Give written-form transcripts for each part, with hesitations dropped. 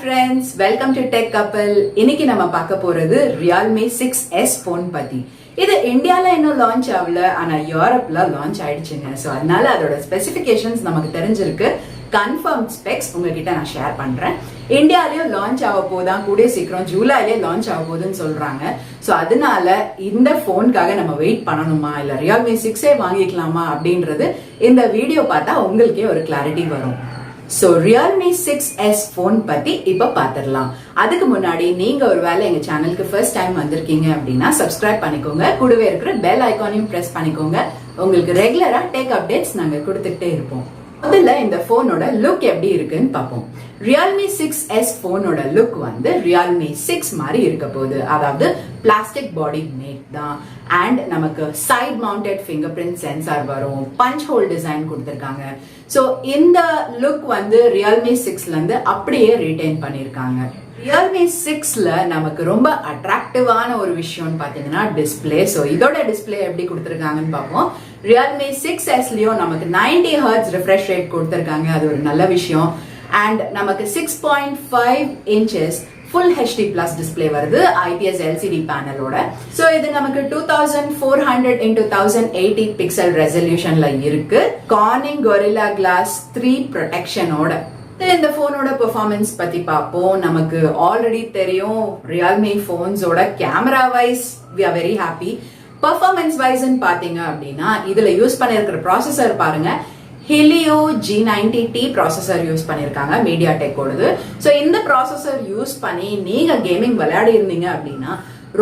friends, welcome to Tech Couple. இன்னைக்கு நம்ம பார்க்க போறது realme 6s phone பத்தி. இது இந்தியால இன்னும் லான்ச் ஆகல, ஆனா யூரோப்ல லான்ச் ஆயிடுச்சுங்க. சோ அதனால அதோட ஸ்பெசிஃபிகேஷன்ஸ் நமக்கு தெரிஞ்சிருக்கு. கன்ஃபர்ம் ஸ்பெக்ஸ் உங்ககிட்ட நான் ஷேர் பண்றேன். இந்தியாலயும் லான்ச் ஆக போதான், கூடிய சீக்கிரம் ஜூலைலயே லான்ச் ஆக போகுதுன்னு சொல்றாங்க. சோ அதனால இந்த போனுக்காக நம்ம வெயிட் பண்ணணுமா இல்ல realme 6 வாங்கிக்கலாமா அப்படின்றது இந்த வீடியோ பார்த்தா உங்களுக்கே ஒரு கிளாரிட்டி வரும். சோ realme 6s போன் பத்தி இப்ப பாத்திரலாம். அதுக்கு முன்னாடி நீங்க ஒருவேளை எங்க சேனலுக்கு ஃபர்ஸ்ட் டைம் வந்திருக்கீங்க அப்படின்னா சப்ஸ்கிரைப் பண்ணிக்கோங்க. கூடவே இருக்கிற பெல் ஐகானையும் பிரஸ் பண்ணிக்கோங்க. உங்களுக்கு ரெகுலரா டெக் அப்டேட்ஸ் நாங்க கொடுத்துக்கிட்டே இருப்போம். முதல்ல இந்த போனோட லுக் எப்படி இருக்குன்னு பார்ப்போம். realme 6s போனோட லுக் வந்து realme 6 மாதிரி இருக்க போகுது. அதாவது பிளாஸ்டிக் பாடி மேட் தான். அண்ட் நமக்கு side mounted fingerprint sensor வரும். பஞ்ச் ஹோல் டிசைன் கொடுத்திருக்காங்க. சோ இந்த லுக் வந்து realme 6ல இருந்து அப்படியே ரீடைன் பண்ணிருக்காங்க. realme 6ல நமக்கு ரொம்ப அட்ராக்டிவான ஒரு விஷயம்னு பாத்தீங்கன்னா டிஸ்பிளே. சோ இதோட டிஸ்பிளே எப்படி கொடுத்திருக்காங்கன்னு பார்ப்போம். realme 6sலயும் நமக்கு 90 Hz ரிஃப்ரெஷ் ரேட் கொடுத்திருக்காங்க. அது ஒரு நல்ல விஷயம். அண்ட் நமக்கு 6.5 inches full HD plus display வருது IPS LCD பேனலோட. சோ இது நமக்கு 2400 x 1080 பிக்சல் ரெசல்யூஷன்ல இருக்கு. கார்னிங் Gorilla Glass 3 ப்ரொடெக்ஷனோட. இந்த போனோட பெர்ஃபார்மன்ஸ் பத்தி பார்ப்போம். நமக்கு ஆல்ரெடி தெரியும் realme போன்ஸோட camera wise we are very happy. Performance வைஸ்ன்னு பாத்தீங்க அப்படின்னா இதுல யூஸ் பண்ணிருக்கிற ப்ராசஸர் பாருங்க, Helio G90T ப்ராசஸர் யூஸ் பண்ணிருக்காங்க, Mediatek ஓடுது. சோ இந்த ப்ராசஸர் யூஸ் பண்ணி நீங்க கேமிங் விளையாடி இருந்தீங்க அப்படின்னா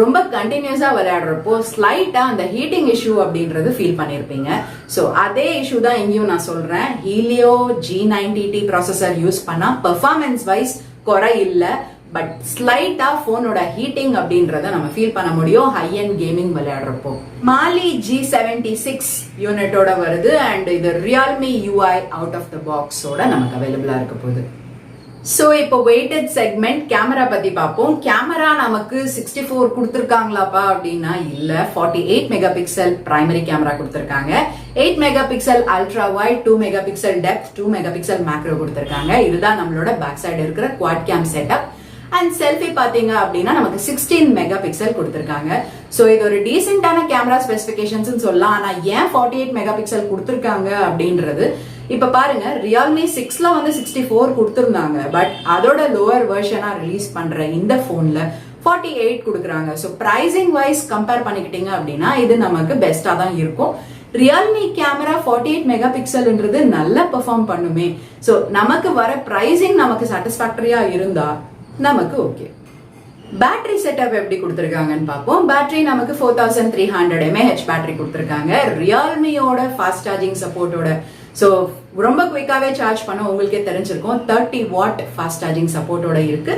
ரொம்ப கண்டினியூஸா விளையாடுறப்போ ஸ்லைட்டா அந்த ஹீட்டிங் இஷ்யூ அப்படின்றது ஃபீல் பண்ணிருப்பீங்க. சோ அதே இஷ்யூ தான் இங்கேயும் நான் சொல்றேன். Helio G90T ப்ராசஸர் யூஸ் பண்ணா பெர்ஃபார்மன்ஸ் வைஸ் குறை இல்ல, பட் ஸ்லைட்டா போனோட ஹீட்டிங் அப்படின்றத நம்ம ஃபீல் பண்ண முடியும் ஹை அண்ட் கேமிங் விளையாடுறப்போ. மாலி G76 யூனிட்டோட வருது. அண்ட் இது realme UI out of the பாக்ஸோட நமக்கு அவைலபிளா இருக்க போகுது. சோ இப்போ வெயிட்டட் செக்மெண்ட் கேமரா பத்தி பார்ப்போம். கேமரா நமக்கு 64 கொடுத்திருக்காங்களாப்பா அப்படின்னா இல்ல, 48 மெகா பிக்சல் பிரைமரி கேமரா கொடுத்திருக்காங்க. 8 mega pixel ultra wide, 2 mega pixel depth, 2 mega pixel macro கொடுத்திருக்காங்க. இதுதான் நம்மளோட பேக் சைடு இருக்கிற quad game setup. And selfie பாத்தீங்க அப்படின்னா நமக்கு 16 மெகா பிக்சல் கொடுத்திருக்காங்க. சோ இது ஒரு டீசென்டான கேமரா ஸ்பெசிபிகேஷன்ஸ் சொல்லலாம். ஆனா ஏன் 48 மெகா பிக்சல் கொடுத்திருக்காங்க அப்படின்றது இப்ப பாருங்க, realme 6ல வந்து 64 கொடுத்திருந்தாங்க. பட் அதோட லோவர் வெர்ஷனா ரிலீஸ் பண்ற இந்த போன்ல 48 கொடுக்குறாங்க. சோ பிரைசிங் வைஸ் கம்பேர் பண்ணிக்கிட்டீங்க அப்படின்னா இது நமக்கு பெஸ்டா தான் இருக்கும். realme கேமரா 48 மெகா பிக்சல்ன்றது நல்லா பெர்ஃபார்ம் பண்ணுமே. சோ நமக்கு வர பிரைசிங் நமக்கு சாட்டிஸ்பாக்டரியா இருந்தா நமக்கு ஓகே. பேட்டரி செட்டப் எப்படி கொடுத்திருக்காங்கன்னு பார்ப்போம். பேட்டரி நமக்கு 4300 mAh பேட்டரி கொடுத்திருக்காங்க. ரியல்மியோட ஃபாஸ்ட் சார்ஜிங் சப்போர்ட்டோட. சோ ரொம்ப குயிக்காவே சார்ஜ் பண்ண உங்களுக்கே தெரிஞ்சிருக்கும். 30 வாட் ஃபாஸ்ட் சார்ஜிங் சப்போர்ட்டோட இருக்கு.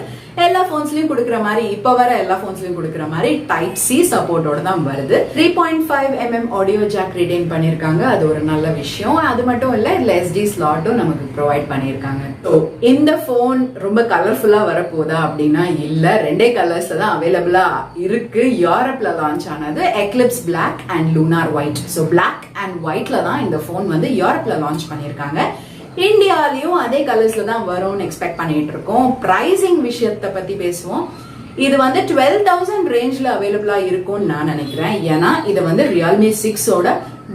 எல்லா போன்ஸ்லயும் கொடுக்குற மாதிரி, இப்ப வர எல்லா போன்ஸ்லயும் கொடுக்குற மாதிரி டைப் சி சப்போர்ட்டோட தான் வருது. 3.5 mm ஆடியோ ஜாக் ரிட்டைன் பண்ணிருக்காங்க. அது ஒரு நல்ல விஷயம். அது மட்டும் இல்ல, இதுல SD ஸ்லாட்டும் நமக்கு ப்ரொவைட் பண்ணிருக்காங்க. ஸோ இந்த போன் ரொம்ப கலர்ஃபுல்லா வரப்போதா அப்படின்னா இல்ல, ரெண்டே கலர்ஸ்ல தான் அவைலபிளா இருக்கு. யூரோப்ல லான்ச் ஆனது eclipse black and lunar white. So black and ஒயிட்ல தான் இந்த போன் வந்து யூரோப்ல லான்ச் பண்ணிருக்காங்க. இந்தியாலயும் அதே கலர்ஸ்ல தான் வரும்னு எக்ஸ்பெக்ட் பண்ணிட்டு இருக்கோம். பிரைசிங் விஷயத்தை பத்தி பேசுவோம். இது வந்து 12,000 ரேஞ்ச்ல அவைலபிளா இருக்கும்னு நான் நினைக்கிறேன். ஏன்னா இது வந்து realme 6ஓட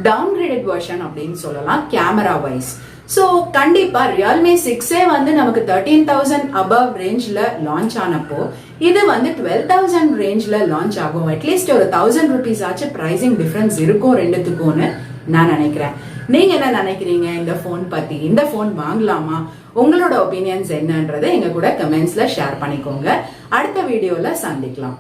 டவுன்கிரேடட் வெர்ஷன் அப்படின்னு சொல்லலாம் கேமரா வைஸ். சோ கண்டிப்பா realme 6 வந்து நமக்கு 13,000 above ரேஞ்ச்ல லான்ச் ஆனப்போ இது வந்து 12,000 ரேஞ்ச்ல லான்ச் ஆகும். அட்லீஸ்ட் ஒரு 1000 rupees ஆச்சு பிரைசிங் டிஃபரன்ஸ் இருக்கும் ரெண்டுத்துக்கும்னு நான் நினைக்கிறேன். நீங்க என்ன நினைக்கிறீங்க இந்த போன் பத்தி? இந்த போன் வாங்கலாமா? உங்களோட ஒப்பீனியன்ஸ் என்னன்றதை எங்க கூட கமெண்ட்ஸ்ல ஷேர் பண்ணிக்கோங்க. அடுத்த வீடியோல சந்திக்கலாம்.